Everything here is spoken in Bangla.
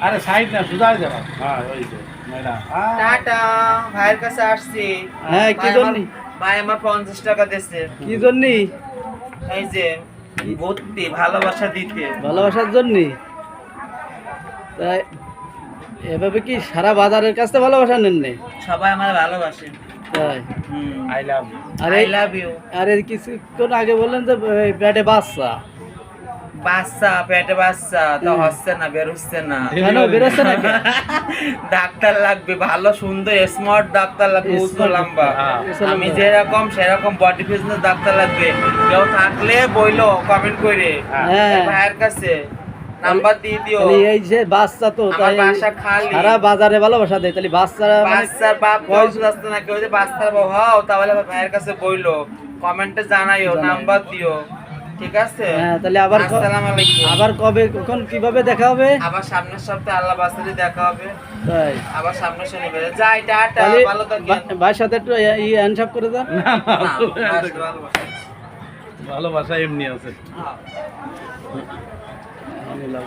আরে সাইড না সুজাই যাবা হ্যাঁ ওই যে মেরা টাটা ভাইয়ের কাছে আসছি। হ্যাঁ কি জন্য ভাই আমার 50 টাকা দিয়েছে। কি জন্য এই যে ভর্তি ভালোবাসা দিতে। ভালোবাসার জন্য তাই এভাবে কি সারা বাজারের কাছে ভালোবাসা নেন নে সবাই আমার ভালোবাসে। তাই আই লাভ আরে আই লাভ ইউ। আরে কিছুক্ষণ আগে বললেন যে পেটে বাচ্চা বাচ্চা পেটে বাচ্চা তো হচ্ছে না, বের হচ্ছে না। কেন বেরোচ্ছে না কেন? ডাক্তার লাগবে, ভালো সুন্দর স্মার্ট ডাক্তার লাগবে, উচ্চ Smart লম্বা। ডাক্তার। আমি যেরকম সেরকম বডি ফিটনেস ডাক্তার লাগবে। কেউ থাকলে বইলো কমেন্ট করে হ্যাঁ। ভাইয়ের কাছে নাম্বার দিয়ে দিও। তাহলে এই যে বাচ্চা তো আমার তাই বাসা খালি। সারা বাজারে ভালোবাসা দেয় তাহলে বাচ্চারা মানে বাচ্চার বাপ কয়জন আসতে না, কেউ যদি বাচ্চার বাপ হও তাহলে আমার ভাইয়ের কাছে বইলো, কমেন্টে জানাইও, নাম্বার দিও, ঠিক আছে? হ্যাঁ তাহলে আবার আসসালামু আলাইকুম। আবার কবে কখন কিভাবে দেখা হবে আবার সামনের সপ্তাহে আল্লাহ বাসারে দেখা হবে। তাই আবার সামনের শনিবারে যাই, টাটা, তাহলে ভালো থাকেন। ভাইয়ের সাথে একটু হ্যান্ডশেক করে দেন না, ভালোবাসা। ভালোবাসা এমনি আছে হ্যাঁ। আমি লাভ